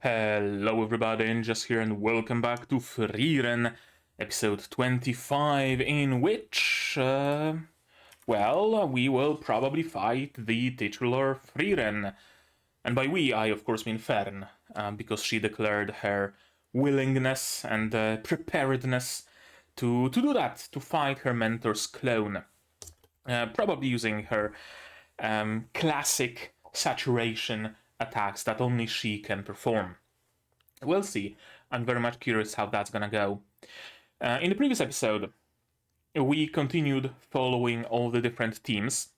Hello everybody, and just here and welcome back to Frieren, episode 25, in which, we will probably fight the titular Frieren. And by we, I of course mean Fern, because she declared her willingness and preparedness to do that, to fight her mentor's clone. Probably using her classic saturation attacks that only she can perform. We'll see. I'm very much curious how that's gonna go. In the previous episode, we continued following all the different teams,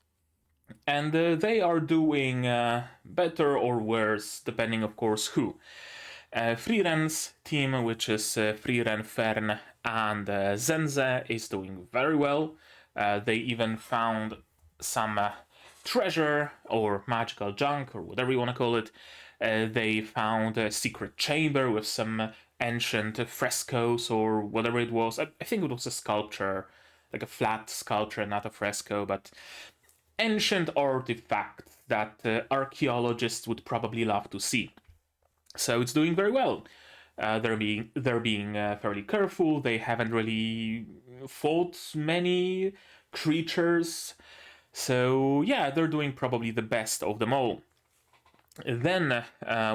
and they are doing better or worse, depending, of course, who. Frieren's team, which is Frieren, Fern, and Zenze, is doing very well. They even found some treasure or magical junk or whatever you want to call it. They found a secret chamber with some ancient frescoes or whatever it was. I think it was a sculpture, like a flat sculpture, not a fresco, but ancient artifacts that archaeologists would probably love to see. So it's doing very well. They're being fairly careful. They haven't really fought many creatures. So yeah, they're doing probably the best of them all. Then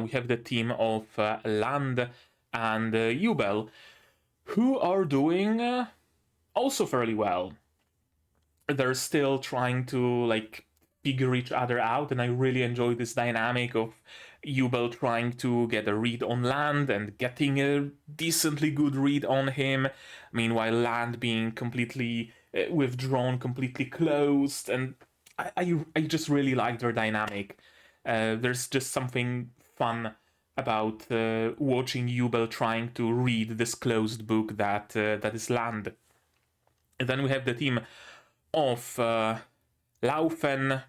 we have the team of Land and Jubel, who are doing also fairly well. They're still trying to figure each other out, and I really enjoy this dynamic of Jubel trying to get a read on Land and getting a decently good read on him, meanwhile Land being completely withdrawn, completely closed, and I just really like their dynamic. There's just something fun about watching Jubel trying to read this closed book that is Land. And then we have the team of Laufen,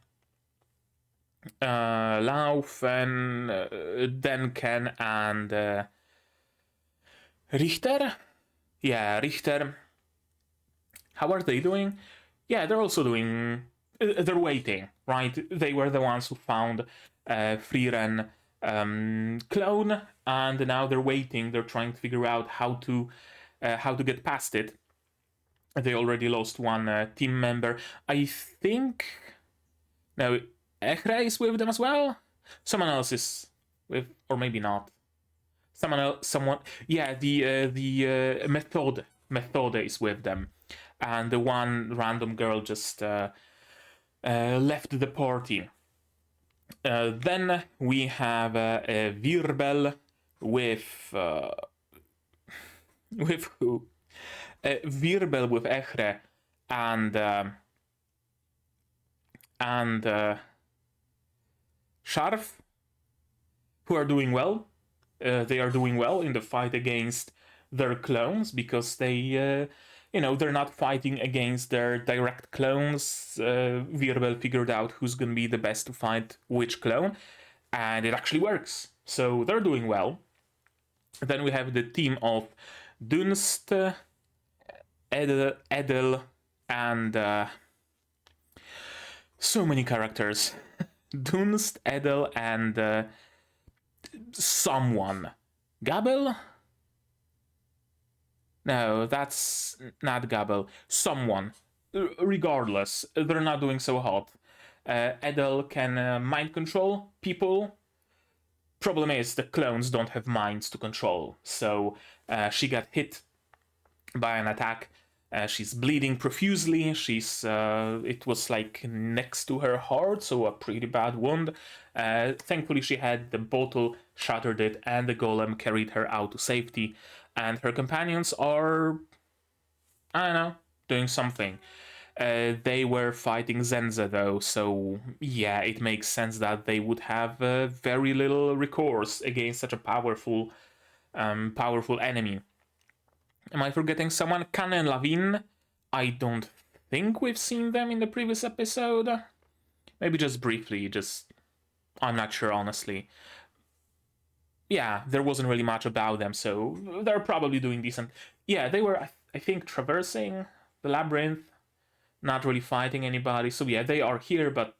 Denken, and Richter. Yeah, Richter. How are they doing? Yeah, they're also doing. They're waiting, right? They were the ones who found Frieren clone, and now they're waiting. They're trying to figure out how to get past it. They already lost one team member. I think no, Echre is with them as well. Someone else is with, or maybe not. Someone. Yeah, the Methode is with them, and the one random girl just left the party. Then we have a Wirbel with who? Wirbel with Echre and Scharf, who are doing well. They are doing well in the fight against their clones because they're not fighting against their direct clones. Wirbel figured out who's going to be the best to fight which clone, and it actually works. So they're doing well. Then we have the team of Dunst, Edel, and so many characters. Dunst, Edel, and someone. Gabel? No, that's not Gabel. Someone. Regardless, they're not doing so hot. Edel can mind control people. Problem is, the clones don't have minds to control. So she got hit by an attack. She's bleeding profusely. It was next to her heart, so a pretty bad wound. Thankfully, she had the bottle, shattered it, and the golem carried her out to safety. And her companions are, I don't know, doing something. They were fighting Zenze though, so yeah, it makes sense that they would have very little recourse against such a powerful enemy. Am I forgetting someone? Kan and Lavin? I don't think we've seen them in the previous episode. Maybe just briefly, I'm not sure, honestly. Yeah, there wasn't really much about them, so they're probably doing decent. Yeah, they were, I think, traversing the labyrinth, not really fighting anybody. So yeah, they are here, but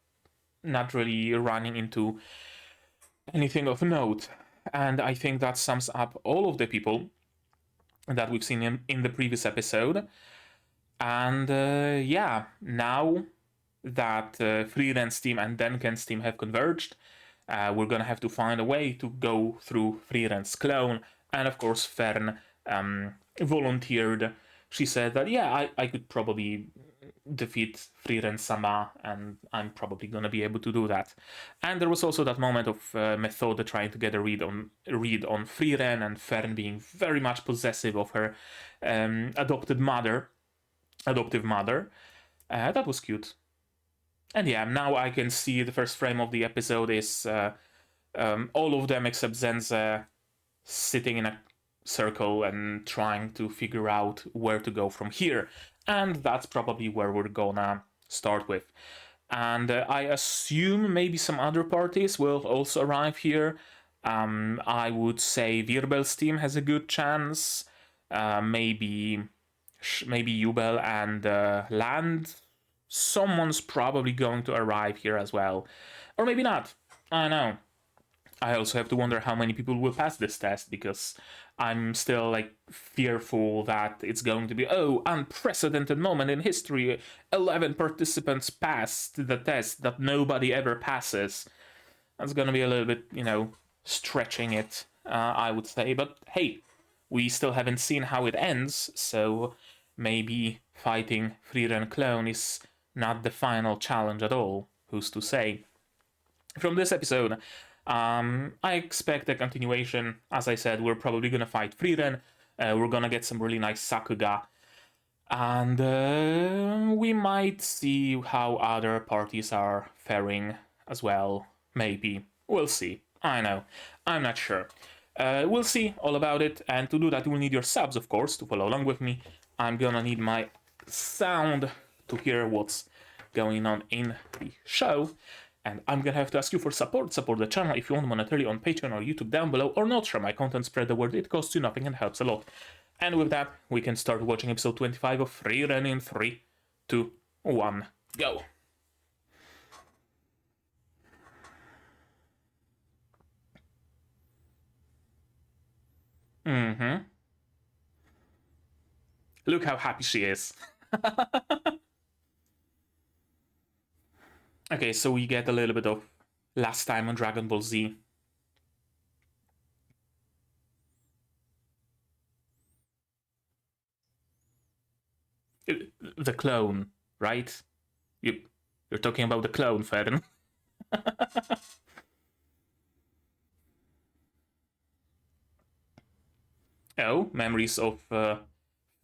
not really running into anything of note. And I think that sums up all of the people that we've seen in the previous episode. And yeah, now that Frieren's team and Denken's team have converged, we're gonna have to find a way to go through Frieren's clone. And of course, Fern volunteered. She said that, yeah, I could probably defeat Frieren Sama, and I'm probably gonna be able to do that. And there was also that moment of Methode trying to get a read on Frieren, and Fern being very much possessive of her adoptive mother. That was cute. And yeah, now I can see the first frame of the episode is all of them except Zenze sitting in a circle and trying to figure out where to go from here. And that's probably where we're gonna start with. And I assume maybe some other parties will also arrive here. I would say Wirbel's team has a good chance. Maybe Jubel and Land. Someone's probably going to arrive here as well. Or maybe not. I don't know. I also have to wonder how many people will pass this test, because I'm still like fearful that it's going to be, oh, unprecedented moment in history. 11 participants passed the test that nobody ever passes. That's gonna be a little bit, stretching it, I would say. But hey, we still haven't seen how it ends, so maybe fighting Frieren Clone is not the final challenge at all. Who's to say? From this episode, I expect a continuation. As I said, we're probably gonna fight Frieren. We're gonna get some really nice Sakuga. And we might see how other parties are faring as well. Maybe. We'll see. I know. I'm not sure. We'll see all about it. And to do that, we'll need your subs, of course, to follow along with me. I'm gonna need my sound to hear what's going on in the show. And I'm gonna have to ask you for support. Support the channel if you want monetarily on Patreon or YouTube down below, or not share my content, spread the word. It costs you nothing and helps a lot. And with that, we can start watching episode 25 of Frieren in 3, 2, 1, go. Look how happy she is. Okay, so we get a little bit of last time on Dragon Ball Z. The clone, right? You're talking about the clone, Fern. Oh, memories of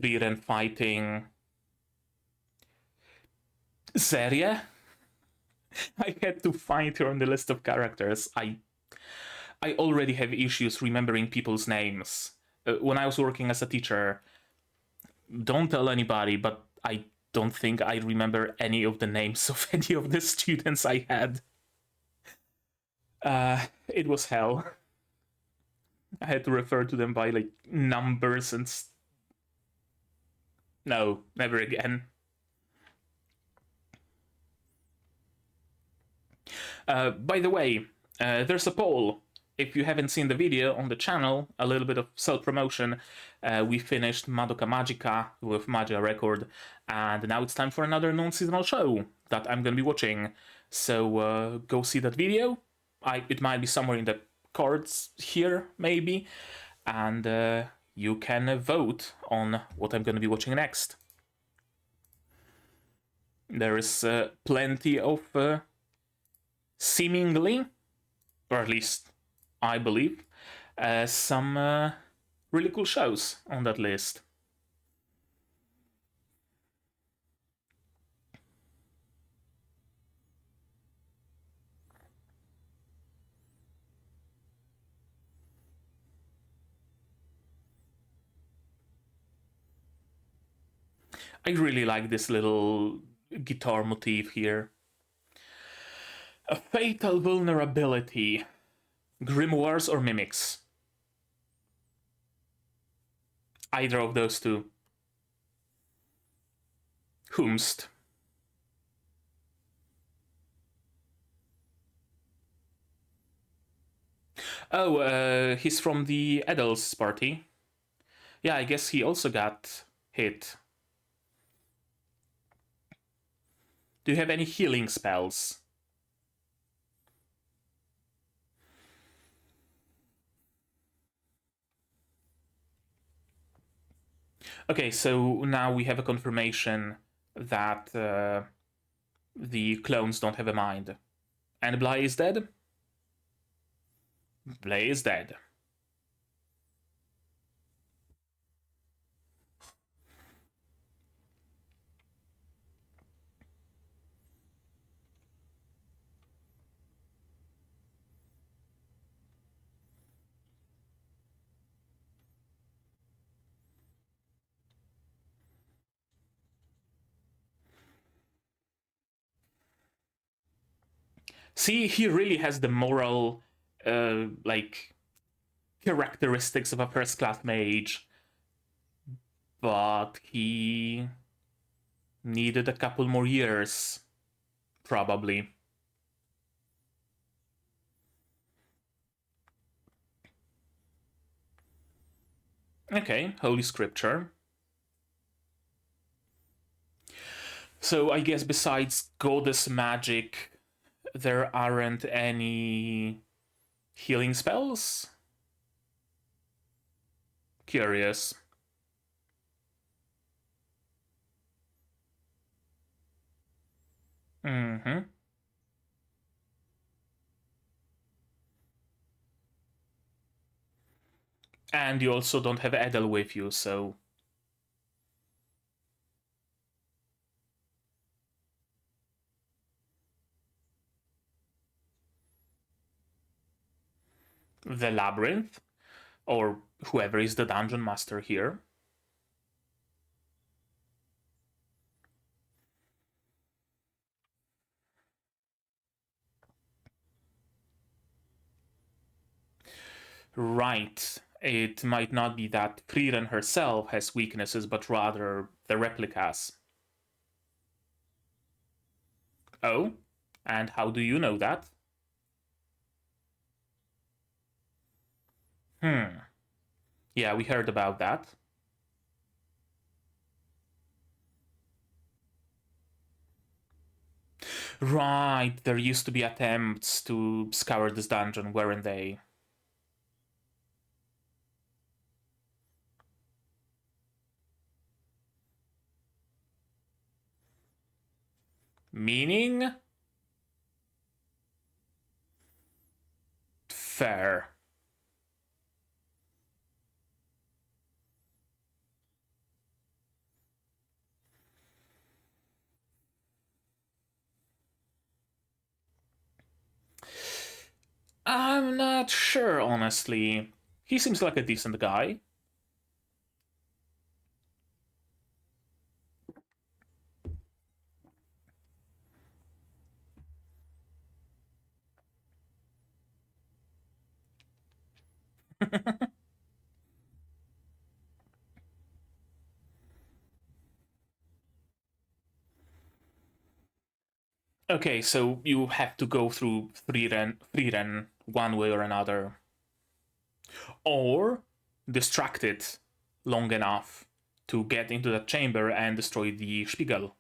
Frieren fighting Seria? I had to find her on the list of characters. I already have issues remembering people's names. When I was working as a teacher, don't tell anybody, but I don't think I remember any of the names of any of the students I had. It was hell. I had to refer to them by like numbers and no, never again. By the way, there's a poll. If you haven't seen the video on the channel, a little bit of self-promotion, we finished Madoka Magica with Magia Record, and now it's time for another non-seasonal show that I'm gonna be watching. So go see that video. It might be somewhere in the cards here, maybe, and you can vote on what I'm gonna be watching next. There is plenty of seemingly, or at least I believe, some really cool shows on that list. I really like this little guitar motif here. A fatal vulnerability. Grimoires or mimics? Either of those two. Whomst? Oh, he's from the Adults party. Yeah, I guess he also got hit. Do you have any healing spells? Okay, so now we have a confirmation that the clones don't have a mind. And Bly is dead? Bly is dead. See, he really has the moral, like, characteristics of a first-class mage. But he needed a couple more years, probably. Okay, Holy Scripture. So I guess besides goddess magic, there aren't any healing spells? Curious. Mm-hmm. And you also don't have Edel with you, so... The Labyrinth? Or whoever is the Dungeon Master here. Right. It might not be that Frieren herself has weaknesses, but rather the replicas. Oh? And how do you know that? Yeah, we heard about that. Right, there used to be attempts to scour this dungeon, weren't they? Meaning? Fair. I'm not sure, honestly. He seems like a decent guy. Okay, so you have to go through Frieren one way or another. Or distract it long enough to get into that chamber and destroy the Spiegel.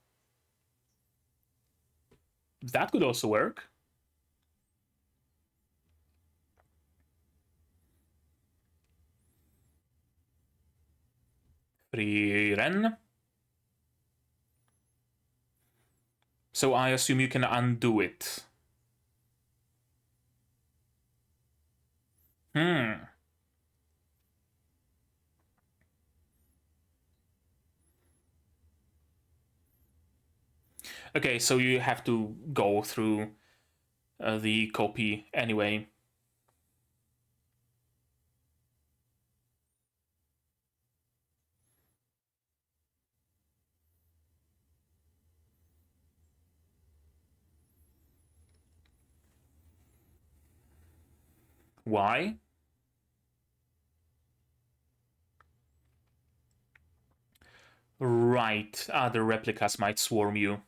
That could also work. Frieren. So I assume you can undo it. Okay, so you have to go through the copy anyway. Why? Right, other replicas might swarm you.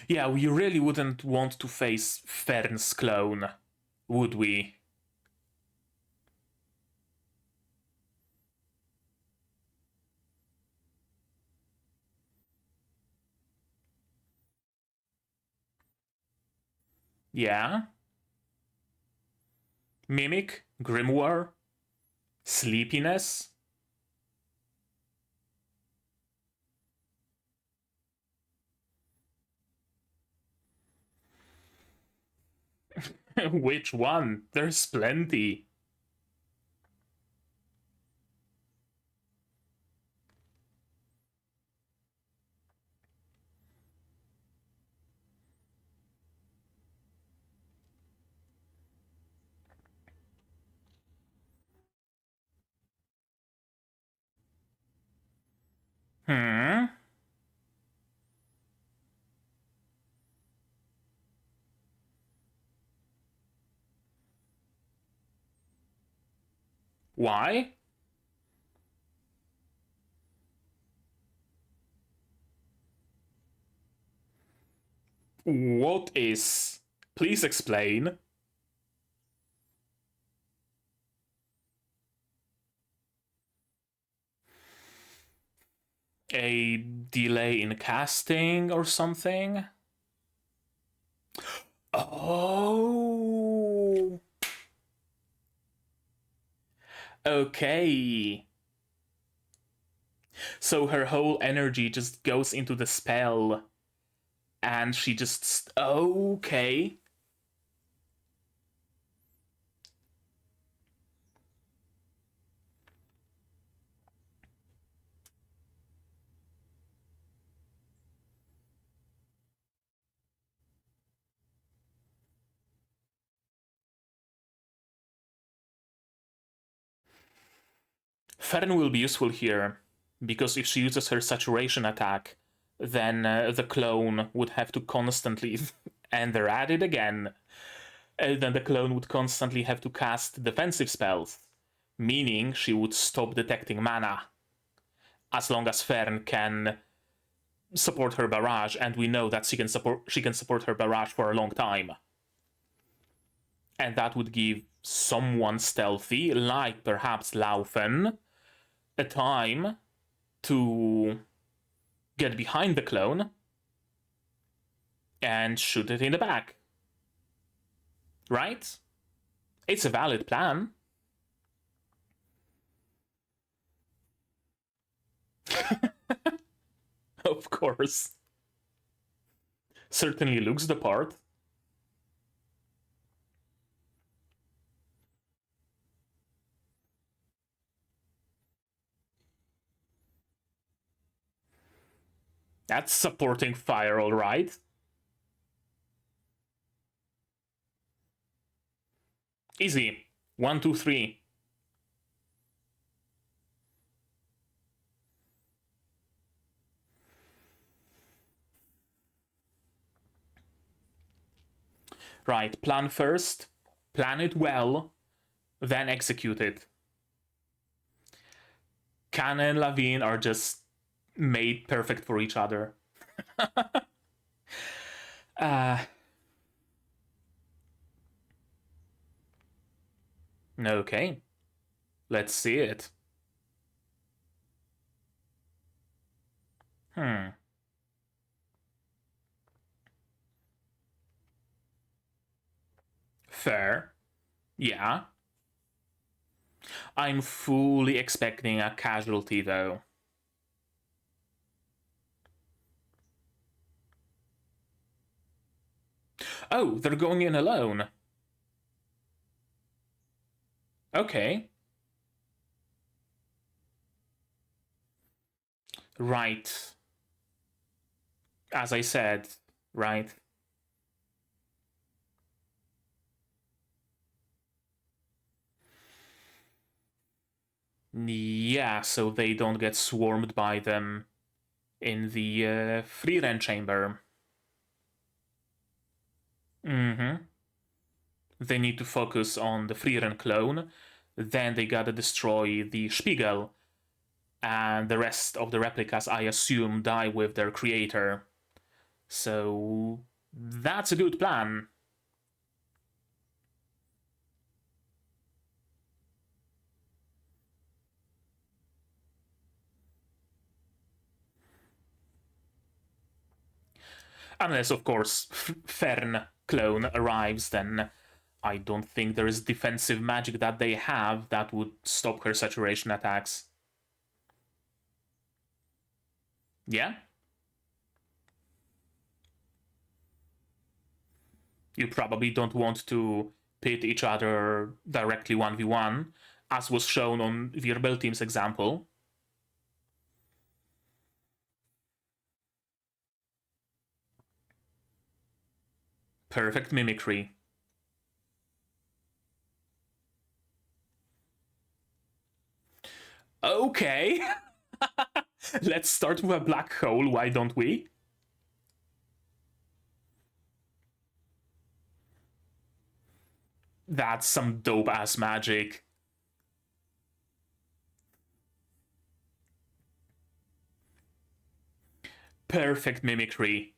Yeah, we really wouldn't want to face Fern's clone, would we? Yeah? Mimic? Grimoire? Sleepiness? Which one? There's plenty. Hmm? Why? What is? Please explain. A delay in casting or something? Oh. Okay. So her whole energy just goes into the spell and she just. Okay. Fern will be useful here, because if she uses her saturation attack, then the clone would have to constantly. And they're at it again. Then the clone would constantly have to cast defensive spells, meaning she would stop detecting mana. As long as Fern can support her barrage, and we know that she can support her barrage for a long time. And that would give someone stealthy, like perhaps Laufen, a time to get behind the clone and shoot it in the back. Right? It's a valid plan. Of course. Certainly looks the part. That's supporting fire, all right. Easy. 1, 2, 3. Right, plan first, plan it well, then execute it. Kana and Lavigne are just made perfect for each other. Okay, let's see it. Fair. Yeah. I'm fully expecting a casualty, though. Oh, they're going in alone. Okay. Right. As I said, right. Yeah, so they don't get swarmed by them in the Frieren chamber. Mm-hmm. They need to focus on the Frieren clone. Then they gotta destroy the Spiegel. And the rest of the replicas, I assume, die with their creator. So that's a good plan. Unless, of course, Fern clone arrives, then I don't think there is defensive magic that they have that would stop her saturation attacks. Yeah? You probably don't want to pit each other directly 1v1, as was shown on Virbel Team's example. Perfect mimicry. Okay. Let's start with a black hole, why don't we? That's some dope-ass magic. Perfect mimicry.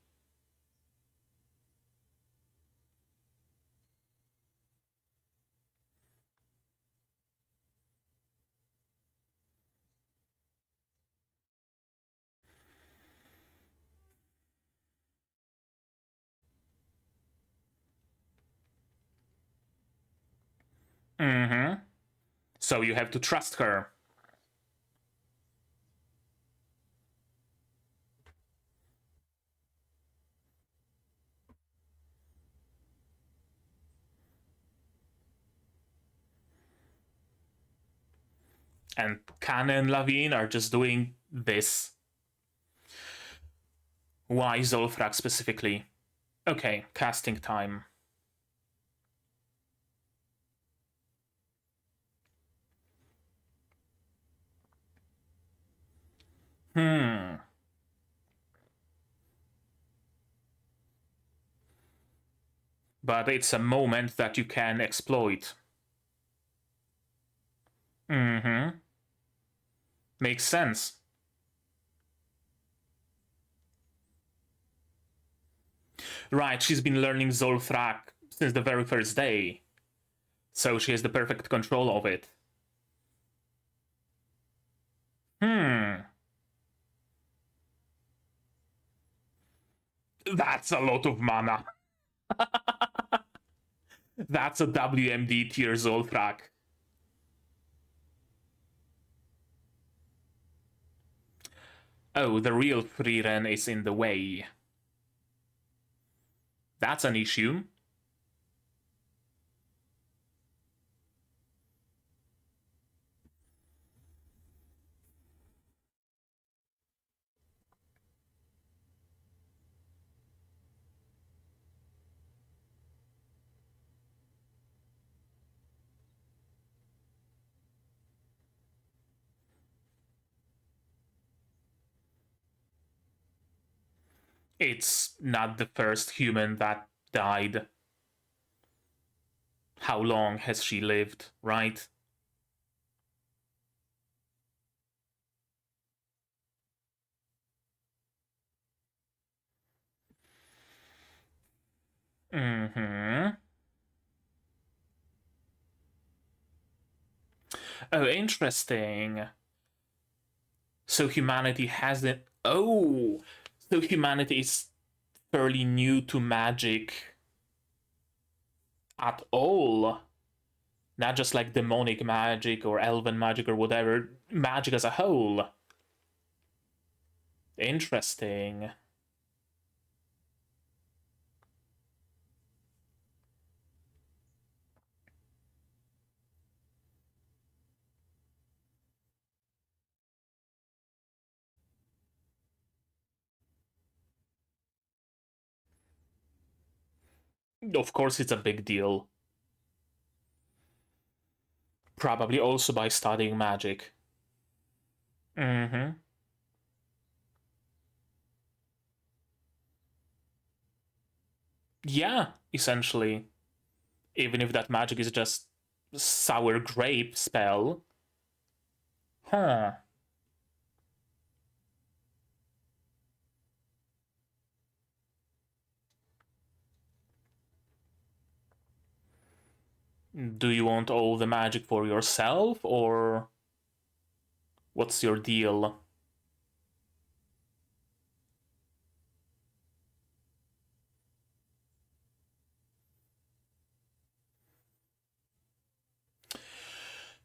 Mm-hmm. So you have to trust her. And Kana and Lavine are just doing this. Why Zolfrak specifically? Okay, casting time. But it's a moment that you can exploit. Mm-hmm. Makes sense. Right, she's been learning Zolfrak since the very first day. So she has the perfect control of it. That's a lot of mana. That's a WMD tier Zolfrak. Oh, the real Frieren is in the way. That's an issue. It's not the first human that died. How long has she lived, right? Mm-hmm. Oh, interesting. So humanity hasn't. Oh, so humanity is fairly new to magic at all. Not just like demonic magic or elven magic or whatever, magic as a whole. Interesting. Of course, it's a big deal. Probably also by studying magic. Mm-hmm. Yeah, essentially. Even if that magic is just sour grape spell. Huh. Do you want all the magic for yourself, or what's your deal?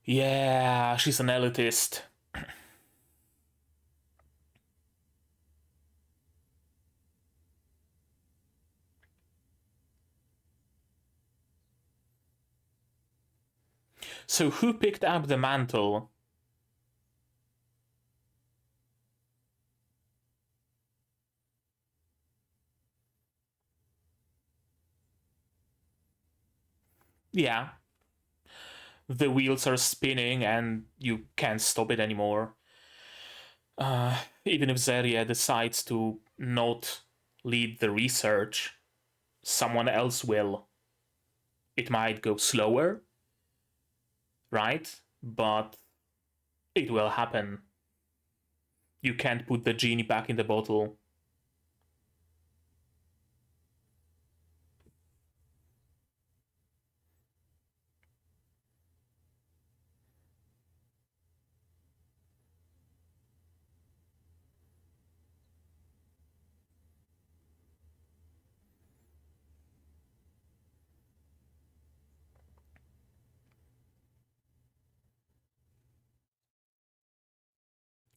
Yeah, she's an elitist. So who picked up the mantle? Yeah. The wheels are spinning and you can't stop it anymore. Even if Zeria decides to not lead the research, someone else will. It might go slower, right? But it will happen. You can't put the genie back in the bottle.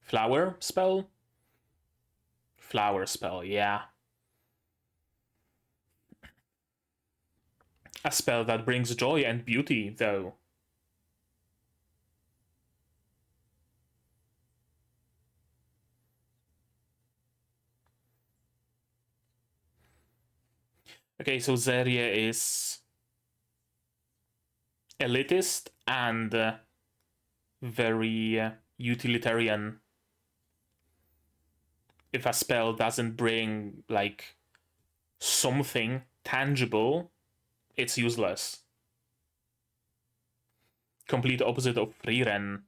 Flower spell? Flower spell, yeah. A spell that brings joy and beauty, though. Okay, so Zeria is elitist and very utilitarian. If a spell doesn't bring, like, something tangible, it's useless. Complete opposite of Frieren.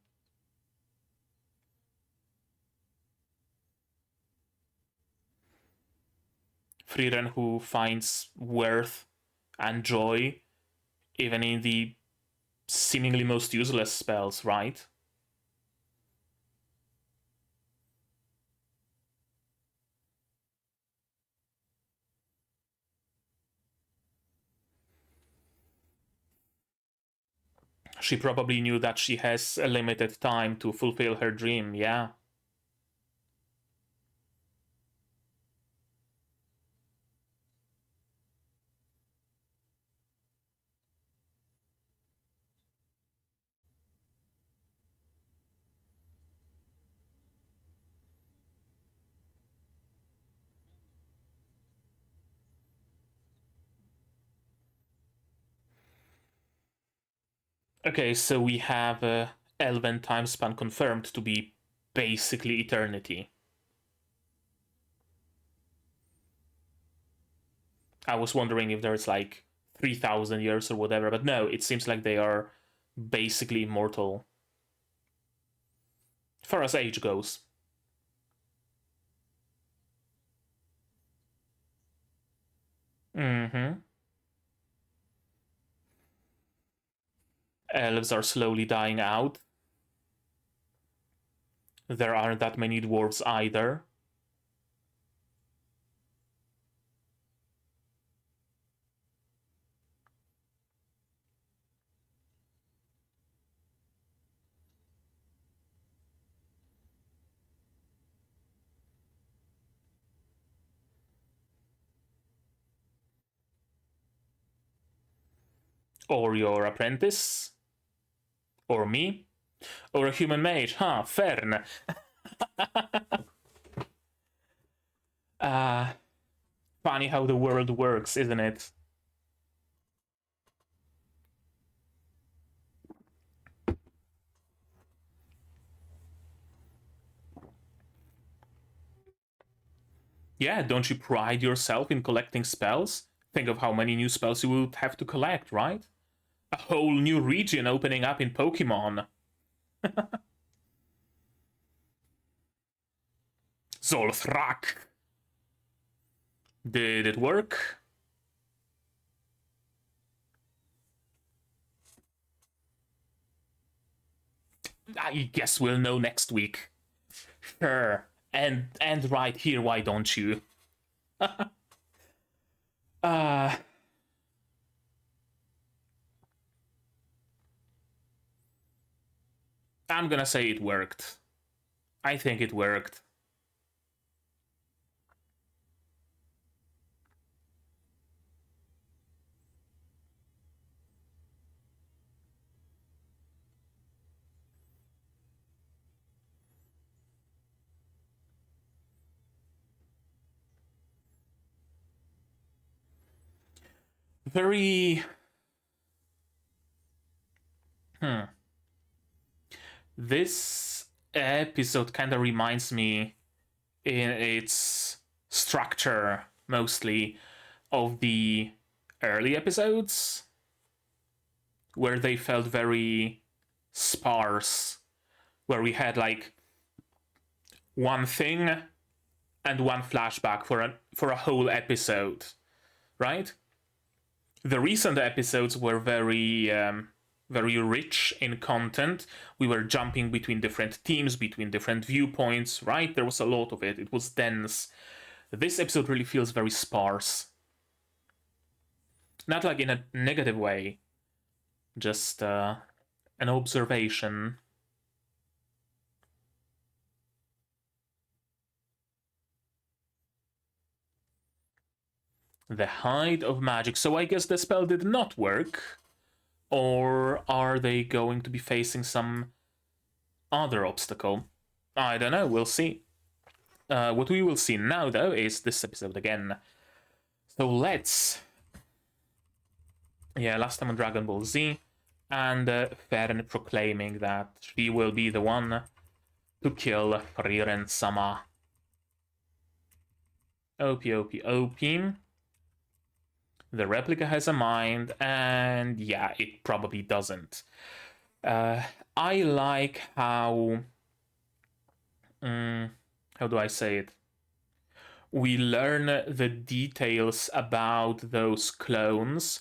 Frieren who finds worth and joy even in the seemingly most useless spells, right? She probably knew that she has a limited time to fulfill her dream, yeah. Okay, so we have Elven time span confirmed to be basically eternity. I was wondering if there's like 3,000 years or whatever, but no, it seems like they are basically immortal. Far as age goes. Mm-hmm. Elves are slowly dying out. There aren't that many dwarves either. Or your apprentice. Or me. Or a human mage. Huh, Fern. Ah, funny how the world works, isn't it? Yeah, don't you pride yourself in collecting spells? Think of how many new spells you would have to collect, right? A whole new region opening up in Pokemon. Zolthrak. Did it work? I guess we'll know next week. Sure. And right here, why don't you? I'm gonna say it worked. I think it worked. Very... This episode kind of reminds me, in its structure, mostly, of the early episodes, where they felt very sparse, where we had like one thing and one flashback for a whole episode, right? The recent episodes were very very rich in content. We were jumping between different teams, between different viewpoints, right? There was a lot of it. It was dense. This episode really feels very sparse. Not like in a negative way, just an observation. The Hide of Magic. So I guess the spell did not work. Or are they going to be facing some other obstacle? I don't know, we'll see. What we will see now, though, is this episode again. So let's... Yeah, last time on Dragon Ball Z, and Frieren proclaiming that she will be the one to kill Frieren-sama. OP. The replica has a mind, and yeah, it probably doesn't. I like how... how do I say it? We learn the details about those clones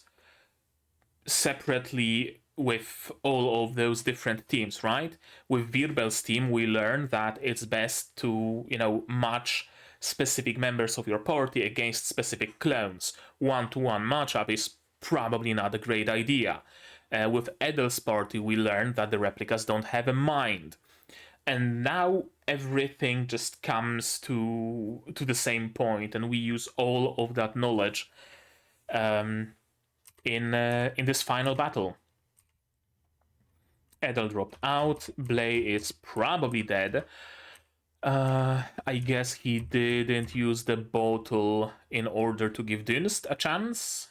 separately with all of those different teams, right? With Virbel's team, we learn that it's best to, match specific members of your party against specific clones. One-to-one matchup is probably not a great idea. With Edel's party, we learned that the replicas don't have a mind. And now everything just comes to the same point, and we use all of that knowledge in this final battle. Edel dropped out. Blay is probably dead. I guess he didn't use the bottle in order to give Dunst a chance.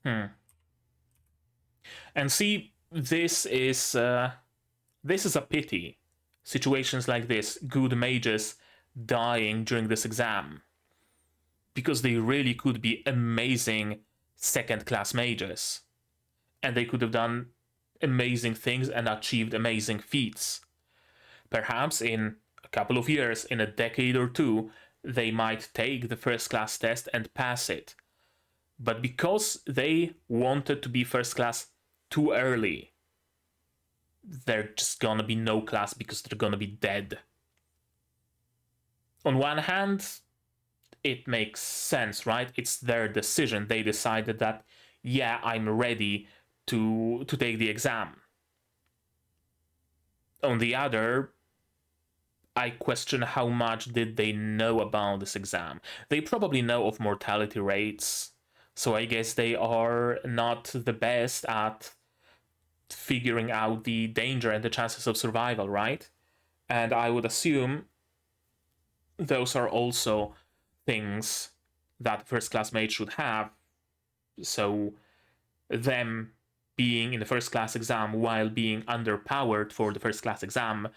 And see, this is a pity. Situations like this, good mages dying during this exam. Because they really could be amazing second-class mages. And they could have done amazing things and achieved amazing feats. Perhaps in a couple of years, in a decade or two, they might take the first class test and pass it. But because they wanted to be first class too early, they're just gonna be no class because they're gonna be dead. On one hand, it makes sense, right? It's their decision. They decided that, yeah, I'm ready to take the exam. On the other, I question how much did they know about this exam. They probably know of mortality rates, so I guess they are not the best at figuring out the danger and the chances of survival, right? And I would assume those are also things that first class mage should have. So them being in the first class exam while being underpowered for the first class exam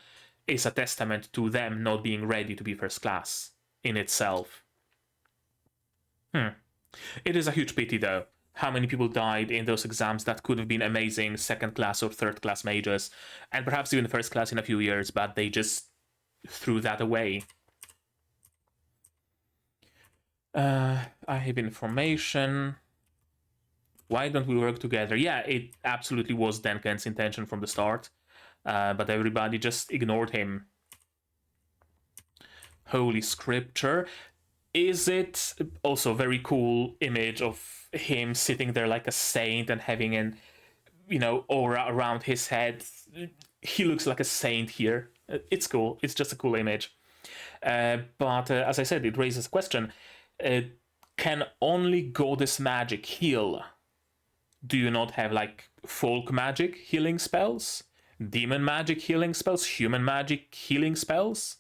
is a testament to them not being ready to be first class in itself. It is a huge pity, though, how many people died in those exams that could have been amazing second class or third class mages, and perhaps even first class in a few years, but they just threw that away. I have information. Why don't we work together? Yeah, it absolutely was Denken's intention from the start, but everybody just ignored him. Holy scripture. Is it also a very cool image of him sitting there like a saint and having an, aura around his head? He looks like a saint here. It's cool. It's just a cool image. But as I said, it raises a question. Can only goddess magic heal? Do you not have like folk magic healing spells? Demon magic healing spells? Human magic healing spells?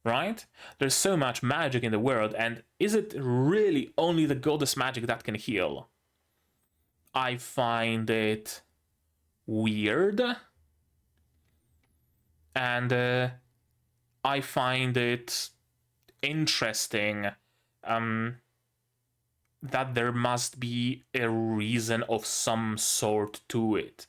Right? There's so much magic in the world, and is it really only the goddess magic that can heal? I find it weird. And I find it interesting that there must be a reason of some sort to it.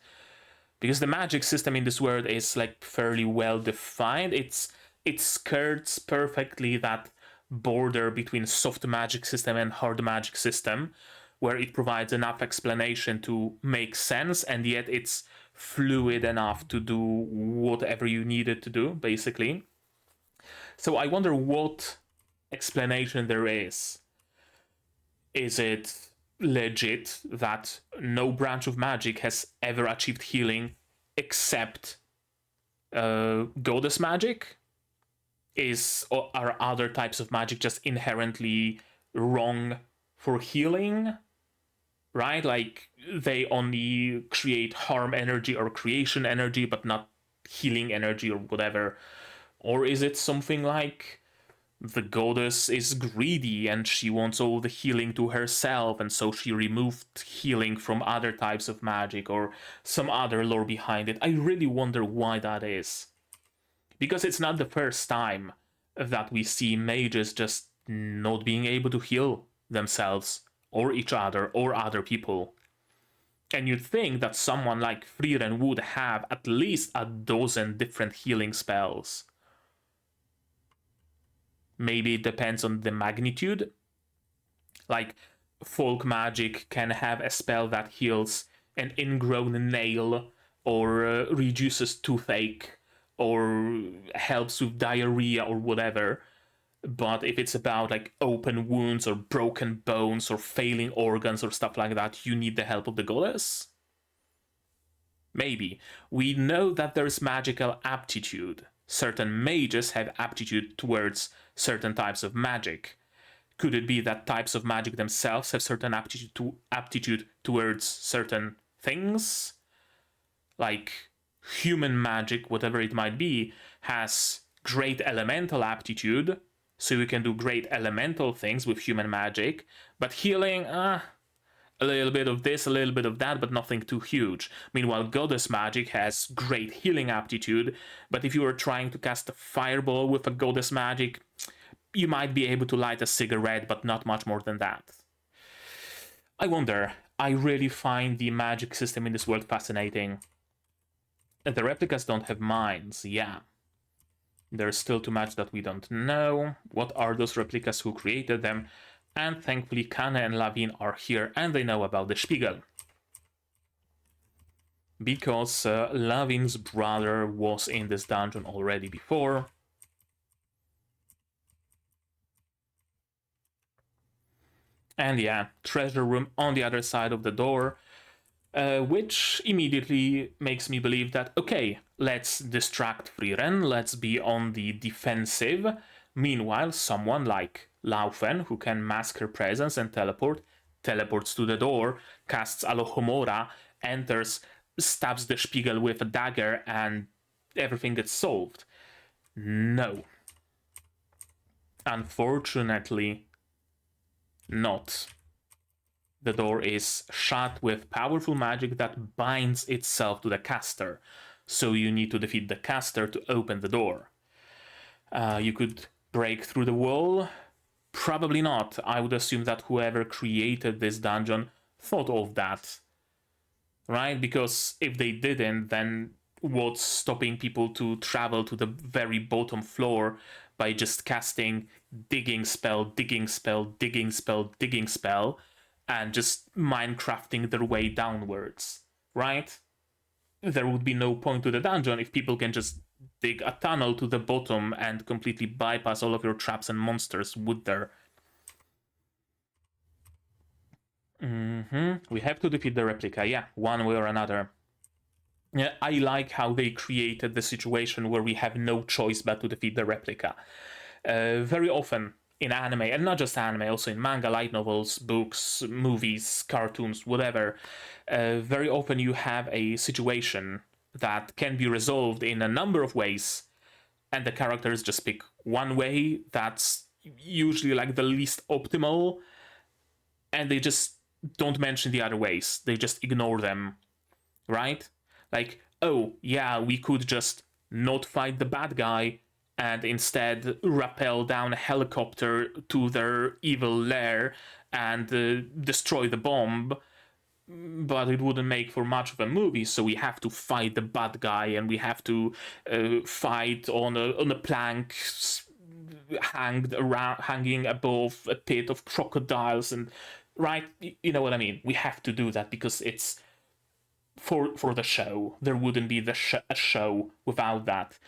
Because the magic system in this world is like fairly well defined. It skirts perfectly that border between soft magic system and hard magic system, where it provides enough explanation to make sense, and yet it's fluid enough to do whatever you need it to do, basically. So I wonder what explanation there is. Is it legit that no branch of magic has ever achieved healing except goddess magic? Are other types of magic just inherently wrong for healing? Right? Like they only create harm energy or creation energy, but not healing energy or whatever. Or is it something like the goddess is greedy and she wants all the healing to herself, and so she removed healing from other types of magic, or some other lore behind it? I really wonder why that is. Because it's not the first time that we see mages just not being able to heal themselves, or each other, or other people. And you'd think that someone like Frieren would have at least a dozen different healing spells. Maybe it depends on the magnitude. Like, folk magic can have a spell that heals an ingrown nail, or reduces toothache, or helps with diarrhea or whatever. But if it's about like open wounds or broken bones or failing organs or stuff like that, you need the help of the goddess? Maybe. We know that there's magical aptitude. Certain mages have aptitude towards certain types of magic. Could it be that types of magic themselves have certain aptitude towards certain things? Like human magic, whatever it might be, has great elemental aptitude, so you can do great elemental things with human magic, but healing, a little bit of this, a little bit of that, but nothing too huge. Meanwhile, goddess magic has great healing aptitude, but if you were trying to cast a fireball with a goddess magic, you might be able to light a cigarette, but not much more than that. I wonder. I really find the magic system in this world fascinating. And the replicas don't have minds, yeah. There's still too much that we don't know. What are those replicas, who created them? And thankfully Kane and Lavin are here, and they know about the Spiegel. Because Lavin's brother was in this dungeon already before. And yeah, treasure room on the other side of the door. Which immediately makes me believe that, okay, let's distract Frieren, let's be on the defensive. Meanwhile, someone like Laufen, who can mask her presence and teleports to the door, casts Alohomora, enters, stabs the Spiegel with a dagger, and everything gets solved. No. Unfortunately, not. The door is shut with powerful magic that binds itself to the caster, so you need to defeat the caster to open the door. You could break through the wall? Probably not. I would assume that whoever created this dungeon thought of that. Right? Because if they didn't, then what's stopping people to travel to the very bottom floor by just casting digging spell, digging spell, digging spell, digging spell, and just Minecrafting their way downwards, right? There would be no point to the dungeon if people can just dig a tunnel to the bottom and completely bypass all of your traps and monsters, would there? We have to defeat the replica, yeah, one way or another. Yeah, I like how they created the situation where we have no choice but to defeat the replica. Very often in anime, and not just anime, also in manga, light novels, books, movies, cartoons, whatever, very often you have a situation that can be resolved in a number of ways, and the characters just pick one way that's usually like the least optimal, and they just don't mention the other ways. They just ignore them, right? Like, oh, yeah, we could just not fight the bad guy and instead rappel down a helicopter to their evil lair and destroy the bomb, but it wouldn't make for much of a movie, so we have to fight the bad guy and we have to fight on a plank hanging above a pit of crocodiles, and right, you know what I mean. We have to do that because it's for the show. There wouldn't be a show without that.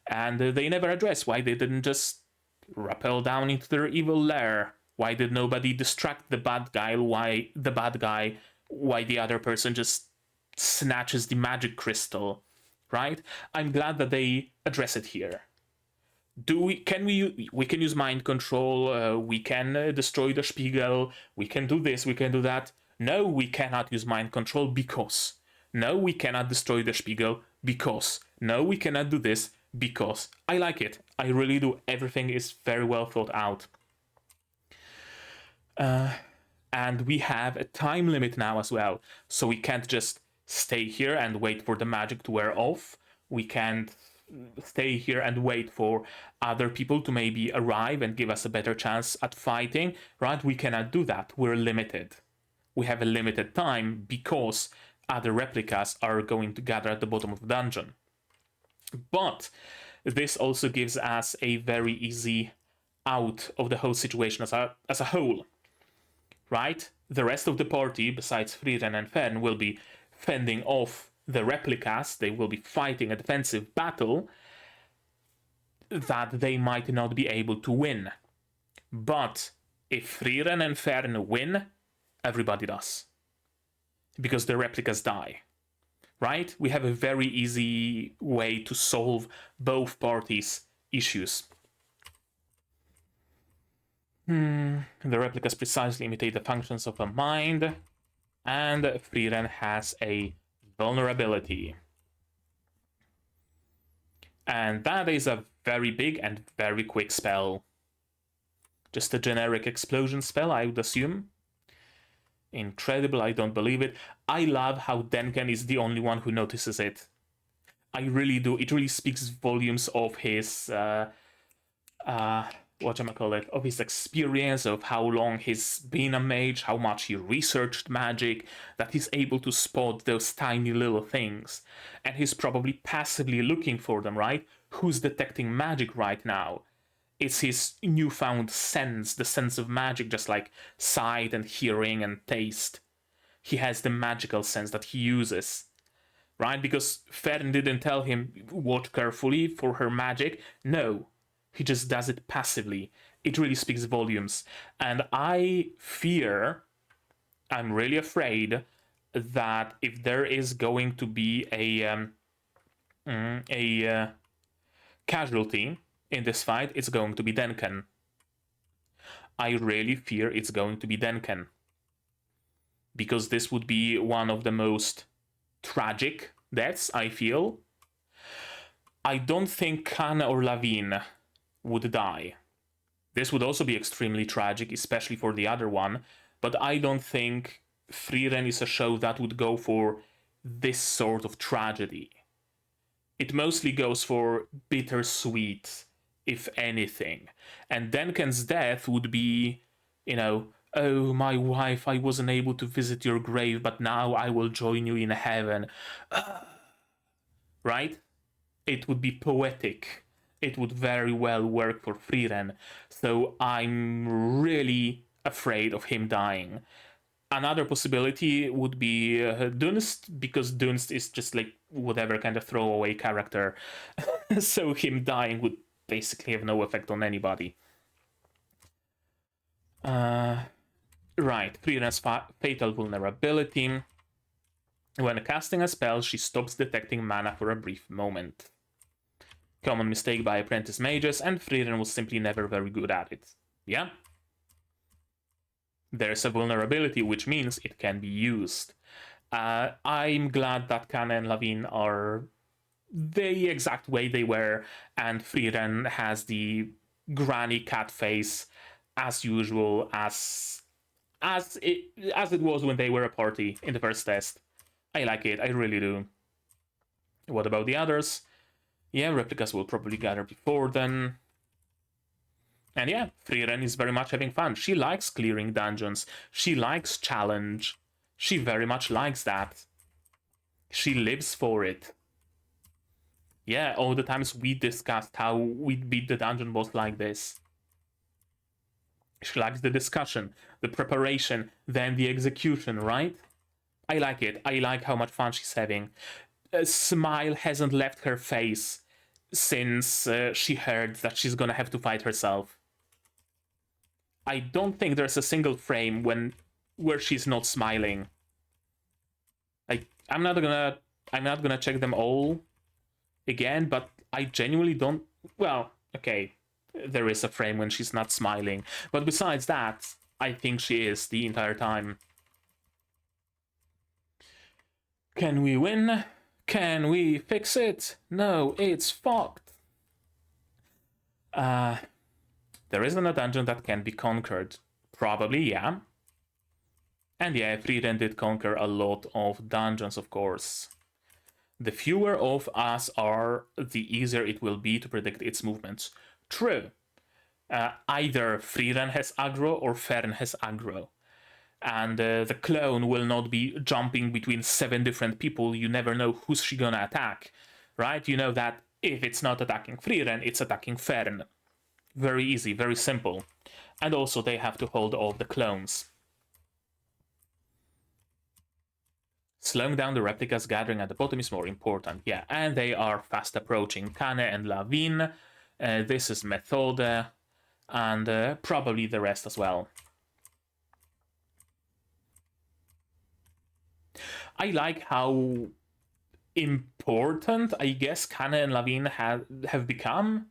And they never address why they didn't just rappel down into their evil lair. Why did nobody distract the bad guy? Why the other person just snatches the magic crystal, right? I'm glad that they address it here. We can use mind control, we can destroy the Spiegel, we can do this, we can do that. No, we cannot use mind control because. No, we cannot destroy the Spiegel because. No, we cannot do this because. I like it. I really do. Everything is very well thought out. And we have a time limit now as well. So we can't just stay here and wait for the magic to wear off. We can't stay here and wait for other people to maybe arrive and give us a better chance at fighting, right? We cannot do that. We're limited. We have a limited time because other replicas are going to gather at the bottom of the dungeon. But this also gives us a very easy out of the whole situation as a whole, right? The rest of the party, besides Frieren and Fern, will be fending off the replicas. They will be fighting a defensive battle that they might not be able to win. But if Frieren and Fern win, everybody does. Because the replicas die. Right? We have a very easy way to solve both parties' issues. The replicas precisely imitate the functions of a mind, and Frieren has a vulnerability. And that is a very big and very quick spell. Just a generic explosion spell, I would assume. Incredible, I don't believe it. I love how Denken is the only one who notices it. I really do. It really speaks volumes of his of his experience, of how long he's been a mage, how much he researched magic, that he's able to spot those tiny little things. And he's probably passively looking for them, right? Who's detecting magic right now? It's his newfound sense, the sense of magic, just like sight and hearing and taste. He has the magical sense that he uses, right? Because Fern didn't tell him, watch carefully for her magic. No, he just does it passively. It really speaks volumes. And I'm really afraid that if there is going to be a casualty in this fight, it's going to be Denken. I really fear it's going to be Denken. Because this would be one of the most tragic deaths, I feel. I don't think Khan or Lavigne would die. This would also be extremely tragic, especially for the other one, but I don't think Frieren is a show that would go for this sort of tragedy. It mostly goes for bittersweet, if anything. And Denken's death would be, oh, my wife, I wasn't able to visit your grave, but now I will join you in heaven. Right? It would be poetic. It would very well work for Frieren. So I'm really afraid of him dying. Another possibility would be Dunst, because Dunst is just like whatever kind of throwaway character. So him dying would basically have no effect on anybody. Right, Frieren's fatal vulnerability. When casting a spell, she stops detecting mana for a brief moment. Common mistake by apprentice mages, and Frieren was simply never very good at it. Yeah? There's a vulnerability, which means it can be used. I'm glad that Kana and Lavine are the exact way they were, and Frieren has the granny cat face as usual, as it was when they were a party in the first test. I like it, I really do. What about the others? Yeah, replicas will probably gather before then. And yeah, Frieren is very much having fun. She likes clearing dungeons. She likes challenge. She very much likes that. She lives for it. Yeah, all the times we discussed how we'd beat the dungeon boss like this. She likes the discussion, the preparation, then the execution, right? I like it. I like how much fun she's having. A smile hasn't left her face since she heard that she's gonna have to fight herself. I don't think there's a single frame where she's not smiling. Like, I'm not gonna check them all again, but I genuinely don't. Well, okay, there is a frame when she's not smiling, but besides that, I think she is the entire time. Can we win? Can we fix it? No, it's fucked. There isn't a dungeon that can be conquered. Probably, yeah. And yeah, Frieren did conquer a lot of dungeons, of course. The fewer of us are, the easier it will be to predict its movements. True. Either Frieren has aggro or Fern has aggro. And the clone will not be jumping between 7 different people. You never know who's she gonna attack, right? You know that if it's not attacking Frieren, it's attacking Fern. Very easy, very simple. And also they have to hold all the clones. Slowing down the replicas gathering at the bottom is more important. Yeah, and they are fast approaching. Kane and Lavine. This is Methode. And probably the rest as well. I like how important, I guess, Kane and Lavine have become.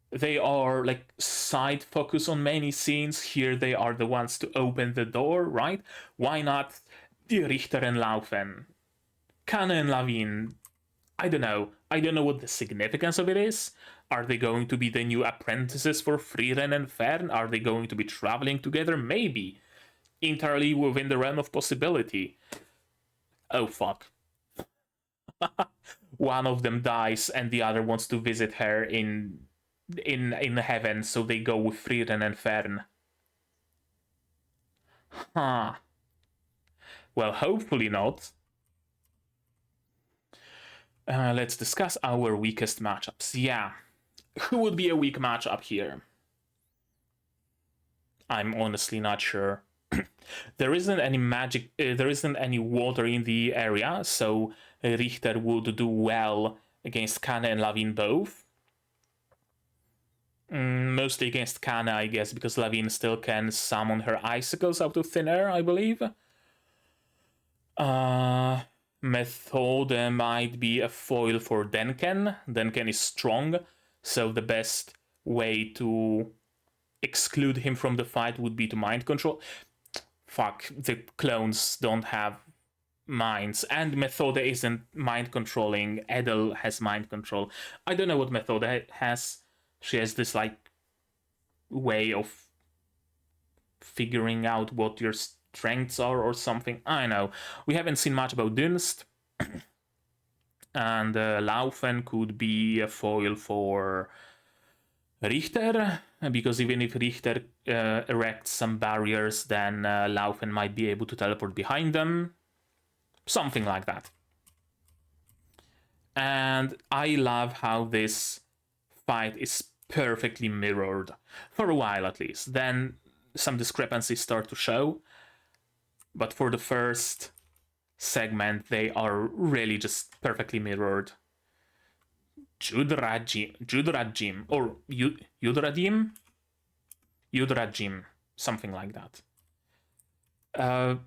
They are like side focus on many scenes. Here they are the ones to open the door, right? Why not die Richter and Laufen? Kane and Lavine, I don't know. I don't know what the significance of it is. Are they going to be the new apprentices for Frieren and Fern? Are they going to be traveling together? Maybe. Entirely within the realm of possibility. Oh fuck. One of them dies and the other wants to visit her in heaven, so they go with Frieren and Fern. Huh. Well, hopefully not. Let's discuss our weakest matchups. Yeah. Who would be a weak matchup here? I'm honestly not sure. There isn't any magic, there isn't any water in the area, so Richter would do well against Kane and Lavine both. Mostly against Kane, I guess, because Lavine still can summon her icicles out of thin air, I believe. Methode might be a foil for Denken. Denken is strong, so the best way to exclude him from the fight would be to mind control. Fuck, the clones don't have minds, and Methode isn't mind controlling. Edel has mind control. I don't know what Methode has. She has this like way of figuring out what your strengths are or something. I know. We haven't seen much about Dunst. And Laufen could be a foil for Richter, because even if Richter erects some barriers, then Laufen might be able to teleport behind them. Something like that. And I love how this fight is perfectly mirrored, for a while at least. Then some discrepancies start to show. But for the first segment, they are really just perfectly mirrored. Judrajim, or Yudrajim, something like that.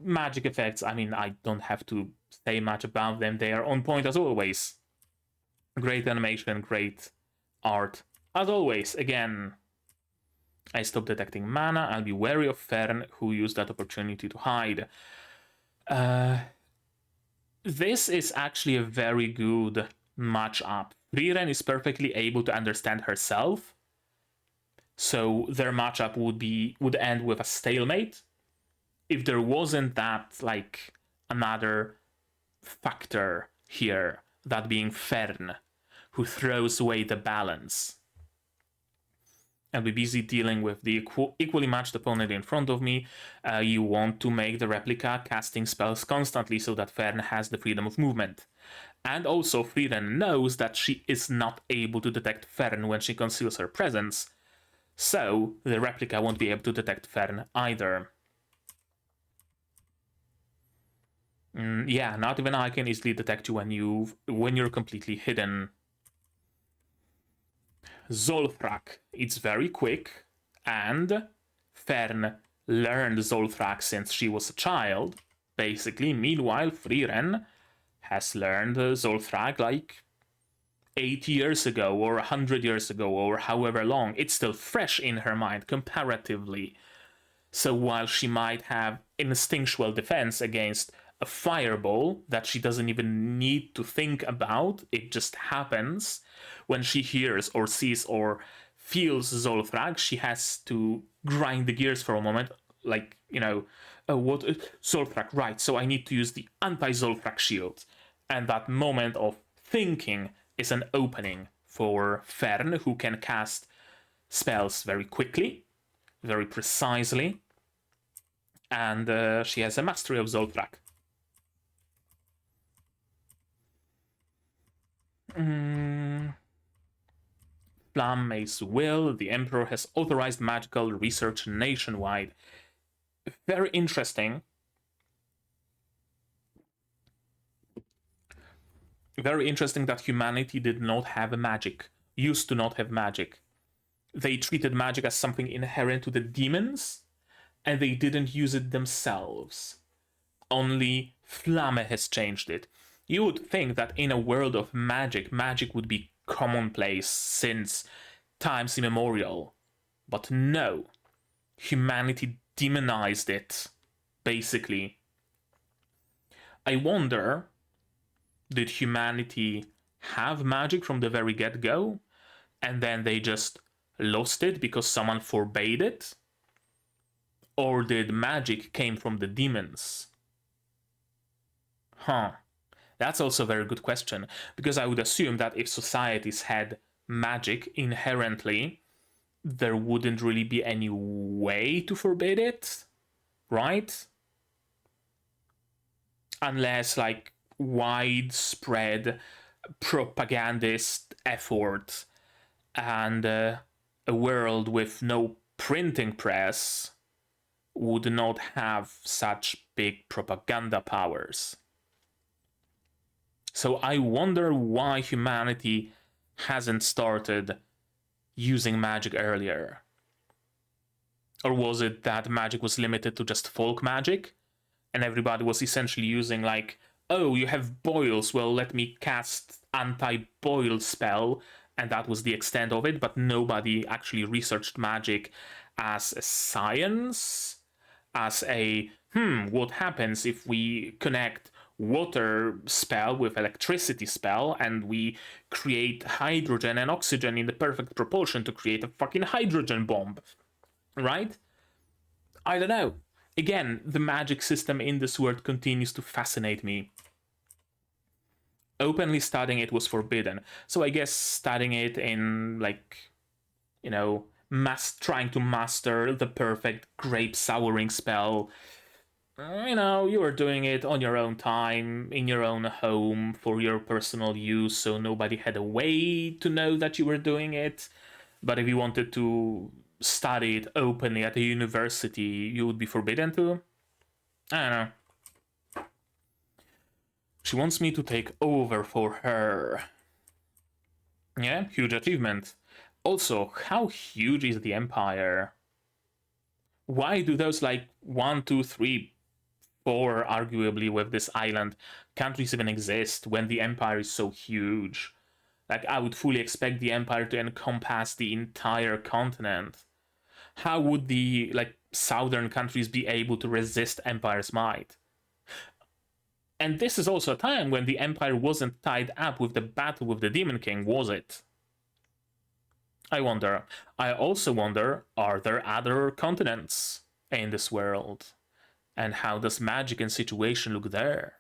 Magic effects, I mean, I don't have to say much about them. They are on point as always. Great animation, great art. As always, again, I stop detecting mana. I'll be wary of Fern, who used that opportunity to hide. This is actually a very good matchup. Frieren is perfectly able to understand herself, so their matchup would end with a stalemate if there wasn't that, like, another factor here, that being Fern, who throws away the balance. I'll be busy dealing with the equally matched opponent in front of me. You want to make the replica casting spells constantly so that Fern has the freedom of movement. And also, Frieren knows that she is not able to detect Fern when she conceals her presence, so the replica won't be able to detect Fern either. Yeah, not even I can easily detect you when you're completely hidden. Zolfrak, it's very quick, and Fern learned Zolfrak since she was a child, basically. Meanwhile, Frieren has learned Zolfrak like 80 years ago, or 100 years ago, or however long. It's still fresh in her mind, comparatively. So while she might have instinctual defense against a fireball that she doesn't even need to think about, it just happens. When she hears or sees or feels Zolfrak, she has to grind the gears for a moment, like, what? Zolfrak, right, so I need to use the anti-Zolfrak shield. And that moment of thinking is an opening for Fern, who can cast spells very quickly, very precisely, and she has a mastery of Zolfrak. Flamme's will. The Emperor has authorized magical research nationwide. Very interesting. Very interesting that humanity did not have magic. Used to not have magic. They treated magic as something inherent to the demons, and they didn't use it themselves. Only Flamme has changed it. You would think that in a world of magic, magic would be commonplace since times immemorial. But no. Humanity demonized it, basically. I wonder, did humanity have magic from the very get-go, and then they just lost it because someone forbade it? Or did magic came from the demons? That's also a very good question, because I would assume that if societies had magic inherently, there wouldn't really be any way to forbid it, right? Unless, like, widespread propagandist effort and a world with no printing press would not have such big propaganda powers. So I wonder why humanity hasn't started using magic earlier. Or was it that magic was limited to just folk magic? And everybody was essentially using, like, oh, you have boils, well, let me cast anti-boil spell, and that was the extent of it, but nobody actually researched magic as a science, as a, what happens if we connect water spell with electricity spell and we create hydrogen and oxygen in the perfect proportion to create a fucking hydrogen bomb, right? I don't know. Again, the magic system in this world continues to fascinate me. Openly studying it was forbidden, so I guess studying it in, like, trying to master the perfect grape souring spell, you were doing it on your own time, in your own home, for your personal use, so nobody had a way to know that you were doing it. But if you wanted to study it openly at a university, you would be forbidden to. I don't know. She wants me to take over for her. Yeah, huge achievement. Also, how huge is the Empire? Why do those, like, 1, 2, 3, 4, arguably, with this island, countries even exist when the Empire is so huge? Like, I would fully expect the Empire to encompass the entire continent. How would the, like, southern countries be able to resist Empire's might? And this is also a time when the Empire wasn't tied up with the battle with the Demon King, was it? I wonder. I also wonder, are there other continents in this world? And how does magic and situation look there?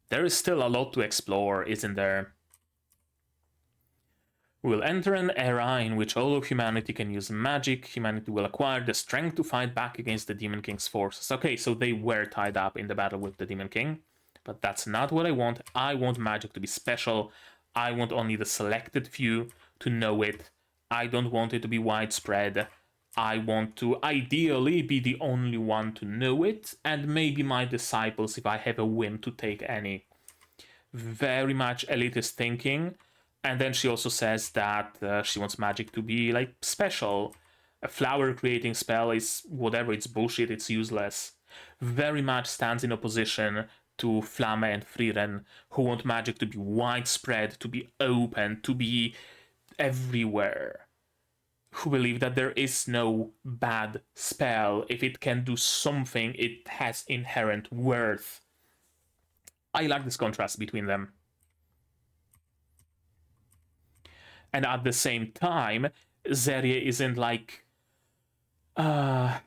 There is still a lot to explore, isn't there? We will enter an era in which all of humanity can use magic. Humanity will acquire the strength to fight back against the Demon King's forces. Okay, so they were tied up in the battle with the Demon King, but that's not what I want. I want magic to be special. I want only the selected few to know it. I don't want it to be widespread. I want to ideally be the only one to know it, and maybe my disciples if I have a whim to take any. Very much elitist thinking. And then she also says that she wants magic to be, like, special. A flower creating spell is whatever, it's bullshit, it's useless. Very much stands in opposition to Flamme and Frieren, who want magic to be widespread, to be open, to be everywhere. Who believe that there is no bad spell. If it can do something, it has inherent worth. I like this contrast between them. And at the same time, Zeria isn't like, I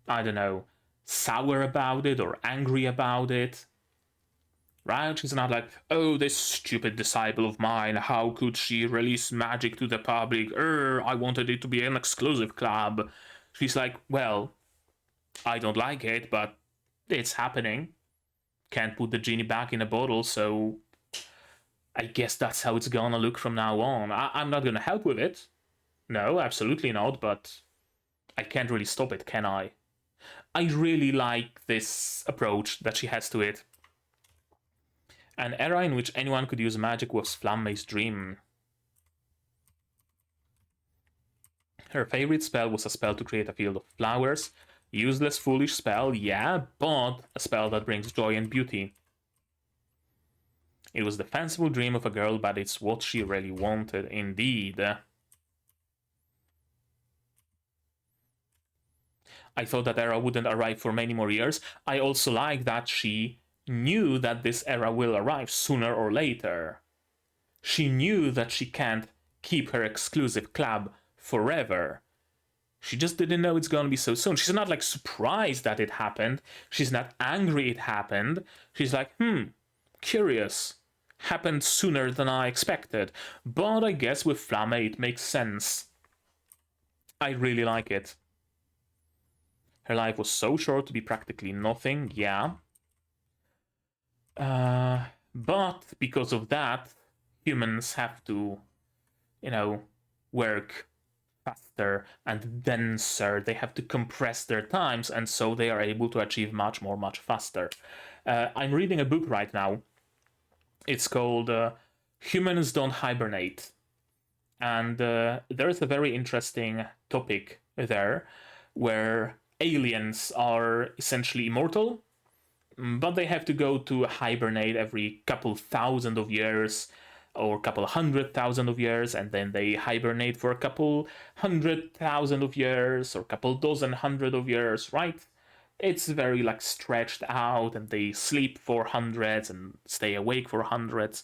don't know, sour about it or angry about it. Right? She's not like, oh, this stupid disciple of mine, how could she release magic to the public? I wanted it to be an exclusive club. She's like, well, I don't like it, but it's happening. Can't put the genie back in a bottle, so I guess that's how it's gonna look from now on. I'm not gonna help with it. No, absolutely not, but I can't really stop it, can I? I really like this approach that she has to it. An era in which anyone could use magic was Flamme's dream. Her favorite spell was a spell to create a field of flowers. Useless, foolish spell, yeah, but a spell that brings joy and beauty. It was the fanciful dream of a girl, but it's what she really wanted, indeed. I thought that era wouldn't arrive for many more years. I also like that she knew that this era will arrive sooner or later. She knew that she can't keep her exclusive club forever. She just didn't know it's gonna be so soon. She's not like surprised that it happened. She's not angry it happened. She's like, curious. Happened sooner than I expected. But I guess with Flamme it makes sense. I really like it. Her life was so short to be practically nothing, yeah. But because of that, humans have to, work faster and denser. They have to compress their times, and so they are able to achieve much more, much faster. I'm reading a book right now. It's called Humans Don't Hibernate. And there's a very interesting topic there where aliens are essentially immortal, but they have to go to hibernate every couple thousand of years or couple 100,000 of years, and then they hibernate for a couple 100,000 of years or couple dozen hundred of years, right? It's very like stretched out, and they sleep for hundreds and stay awake for hundreds,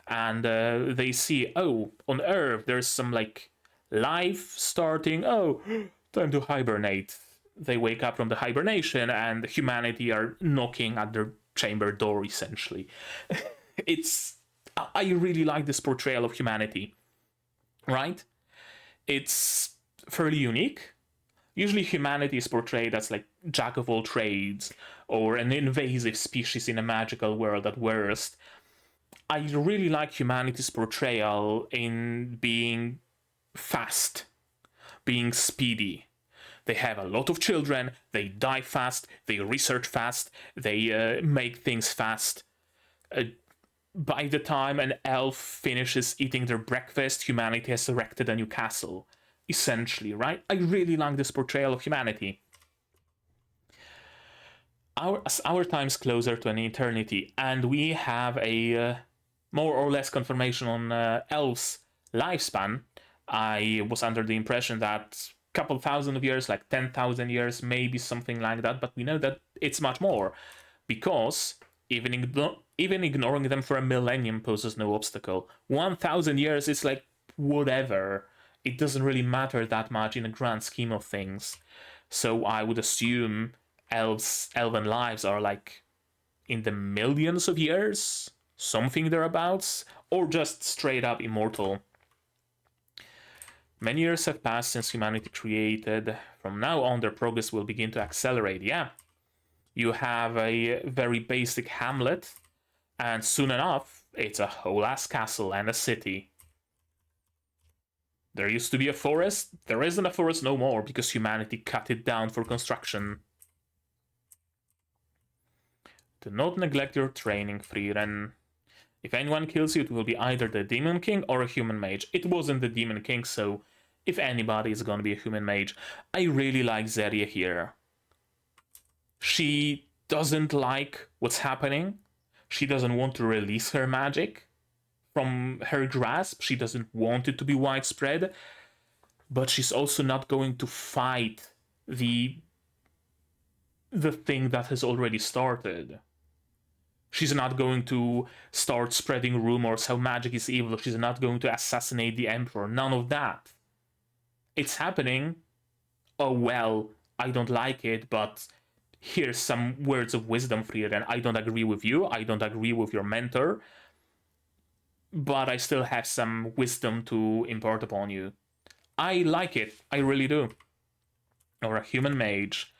and they see, oh, on Earth there's some like life starting. Oh, time to hibernate. They wake up from the hibernation, and humanity are knocking at their chamber door, essentially. I really like this portrayal of humanity, right? It's fairly unique. Usually humanity is portrayed as like jack of all trades, or an invasive species in a magical world at worst. I really like humanity's portrayal in being fast, being speedy, They have a lot of children, they die fast, they research fast, they make things fast. By the time an elf finishes eating their breakfast, humanity has erected a new castle. Essentially, right? I really like this portrayal of humanity. As our time's closer to an eternity, and we have a more or less confirmation on elves' lifespan. I was under the impression that a couple thousand of years, like 10,000 years, maybe something like that, but we know that it's much more, because even ignoring them for a millennium poses no obstacle. 1,000 years is like whatever. It doesn't really matter that much in the grand scheme of things. So I would assume elven lives are like in the millions of years, something thereabouts, or just straight up immortal. Many years have passed since humanity created. From now on, their progress will begin to accelerate. Yeah, you have a very basic hamlet, and soon enough, it's a whole ass castle and a city. There used to be a forest. There isn't a forest no more because humanity cut it down for construction. Do not neglect your training, Frieren. If anyone kills you, it will be either the Demon King or a Human Mage. It wasn't the Demon King, so if anybody is gonna be a Human Mage. I really like Zeria here. She doesn't like what's happening. She doesn't want to release her magic from her grasp. She doesn't want it to be widespread. But she's also not going to fight the thing that has already started. She's not going to start spreading rumors how magic is evil. She's not going to assassinate the Emperor. None of that. It's happening. Oh well, I don't like it, but here's some words of wisdom, Frieren. I don't agree with you. I don't agree with your mentor. But I still have some wisdom to impart upon you. I like it. I really do. Or a Human Mage.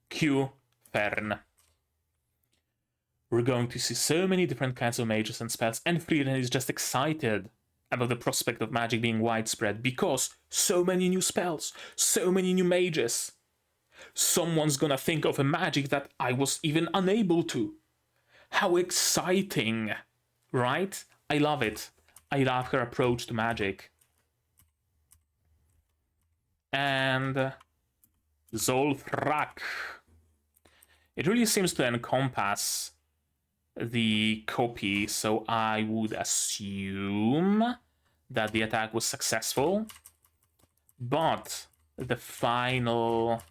Q. Fern. We're going to see so many different kinds of mages and spells, and Frieren is just excited about the prospect of magic being widespread because so many new spells, so many new mages. Someone's gonna think of a magic that I was even unable to. How exciting, right? I love it. I love her approach to magic. And Zolfrak. It really seems to encompass the copy, so I would assume that the attack was successful, but the final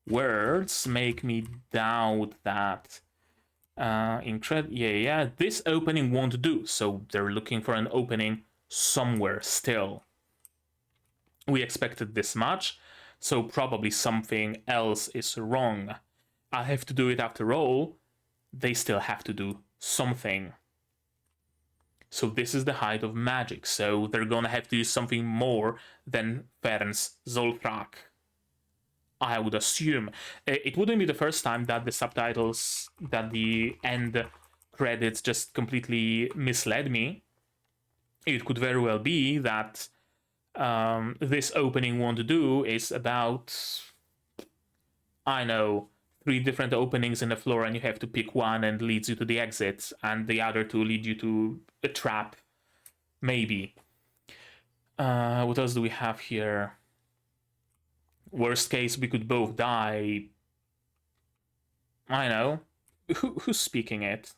words make me doubt that. This opening won't do, so they're looking for an opening somewhere still. We expected this much, so probably something else is wrong. I have to do it after all. They still have to do something. So this is the height of magic, so they're gonna have to do something more than Fern's Zolfrak. I would assume. It wouldn't be the first time that the subtitles, that the end credits just completely misled me. It could very well be that this opening won't do is about, I know, 3 different openings in the floor and you have to pick one and leads you to the exit, and the other 2 lead you to a trap. Maybe. What else do we have here? Worst case, we could both die. I know. Who's speaking it?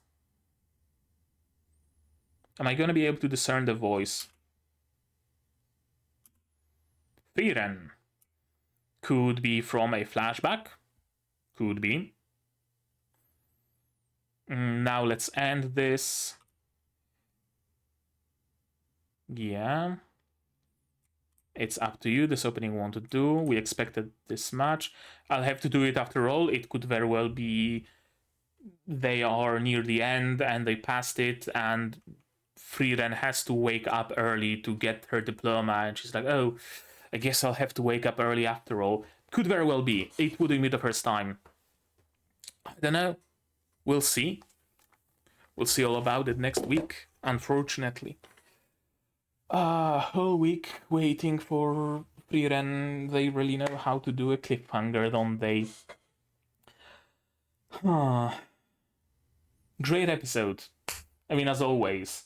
Am I gonna be able to discern the voice? Frieren. Could be from a flashback. Could be. Now let's end this. Yeah. It's up to you. This opening won't do. We expected this much. I'll have to do it after all. It could very well be they are near the end and they passed it, and Frieren has to wake up early to get her diploma, and she's like, oh, I guess I'll have to wake up early after all. Could very well be. It wouldn't be the first time. I don't know. We'll see. We'll see all about it next week, unfortunately. Whole week waiting for Frieren, they really know how to do a cliffhanger, don't they? Great episode. I mean, as always.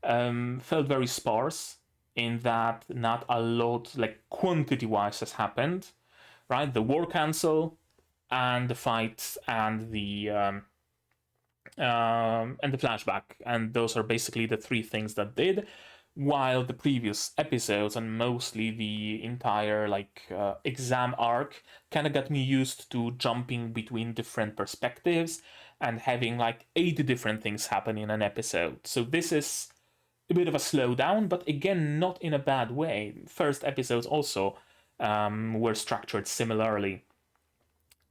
Felt very sparse in that not a lot, like quantity-wise, has happened, right? The war council and the fight and the flashback, and those are basically the three things that did. While the previous episodes and mostly the entire exam arc kind of got me used to jumping between different perspectives and having like 80 different things happen in an episode. So this is a bit of a slowdown, but again, not in a bad way. First episodes also were structured similarly.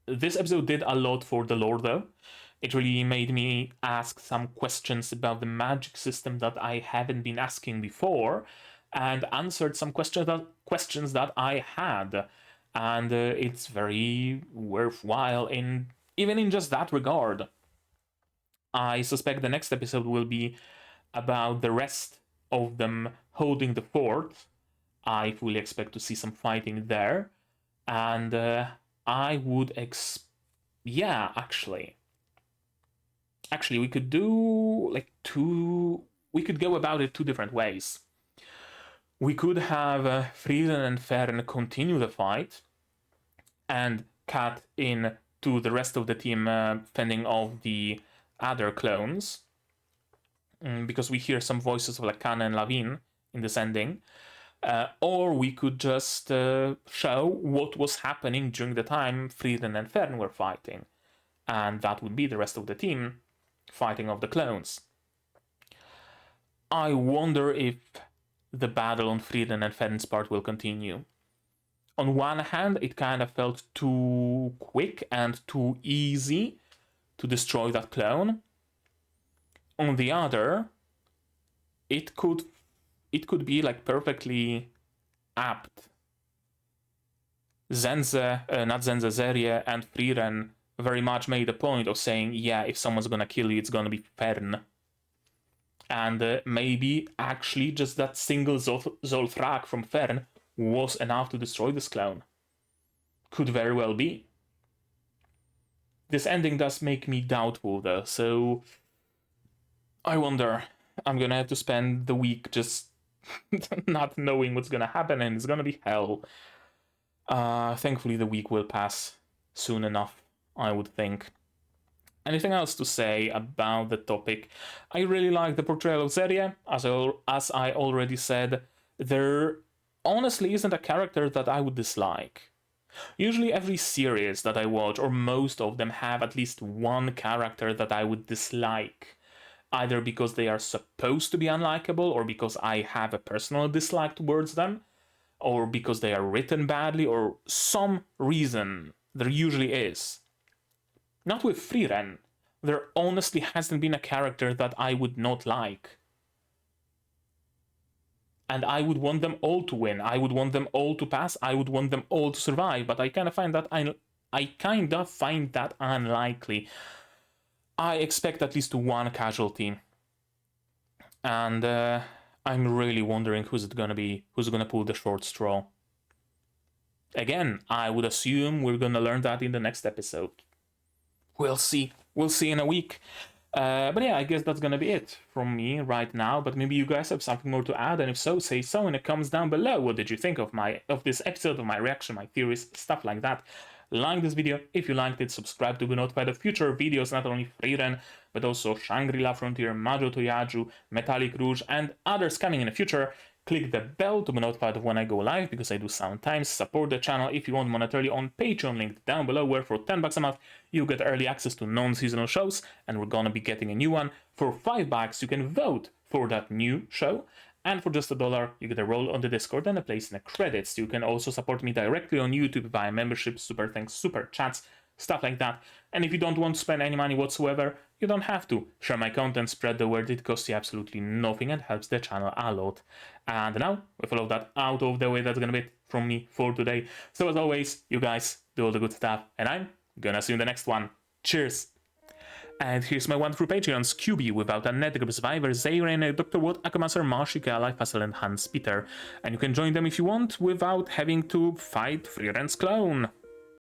This episode did a lot for the lore, though. It really made me ask some questions about the magic system that I haven't been asking before, and answered some questions that I had. And it's very worthwhile even in just that regard. I suspect the next episode will be about the rest of them holding the fort. I fully expect to see some fighting there. And I would yeah, actually, we could do like we could go about it two different ways. We could have Frieren and Fern continue the fight and cut in to the rest of the team fending off the other clones, because we hear some voices of like Kana and Lavin in this ending. Or we could just show what was happening during the time Frieren and Fern were fighting, and that would be the rest of the team fighting off the clones. I wonder if the battle on Frieren and Fern's part will continue. On one hand, it kind of felt too quick and too easy to destroy that clone. On the other, it could be like perfectly apt. Zeria and Frieren very much made a point of saying, yeah, if someone's gonna kill you, it's gonna be Fern. And maybe actually just that single Zolfrak from Fern was enough to destroy this clone. Could very well be. This ending does make me doubtful though, so I wonder. I'm gonna have to spend the week just not knowing what's gonna happen, and it's gonna be hell. Thankfully the week will pass soon enough, I would think. Anything else to say about the topic? I really like the portrayal of Zeria. As I already said, there honestly isn't a character that I would dislike. Usually every series that I watch, or most of them, have at least one character that I would dislike. Either because they are supposed to be unlikable, or because I have a personal dislike towards them, or because they are written badly, or some reason. There usually is. Not with Frieren. There honestly hasn't been a character that I would not like. And I would want them all to win. I would want them all to pass. I would want them all to survive. But I kind of find that unlikely. I expect at least one casualty. And I'm really wondering who's gonna pull the short straw. Again, I would assume we're gonna learn that in the next episode. We'll see in a week. But yeah, I guess that's gonna be it from me right now. But maybe you guys have something more to add, and if so, say so in the comments down below. What did you think of this episode, of my reaction, my theories, stuff like that? Like this video if you liked it, subscribe to be notified of future videos, not only Frieren, but also Shangri-La Frontier, Majo Toyaju, Metallic Rouge, and others coming in the future. Click the bell to be notified of when I go live, because I do sometimes. Support the channel if you want monetarily on Patreon, linked down below, where for $10 a month you get early access to non-seasonal shows, and we're gonna be getting a new one. For $5 you can vote for that new show, and for just $1 you get a role on the Discord and a place in the credits. You can also support me directly on YouTube via membership, super thanks, super chats, stuff like that. And if you don't want to spend any money whatsoever, you don't have to. Share my content, spread the word, it costs you absolutely nothing and helps the channel a lot. And now, with all of that out of the way, that's gonna be it from me for today. So as always, you guys do all the good stuff, and I'm gonna see you in the next one. Cheers! And here's my wonderful Patreons: QB, Without a Net, Grip Survivor, Zayren, Dr. Watt, Akamaster, Marshika, Ally, Fassel, and Hans Peter. And you can join them if you want without having to fight Frieren's clone.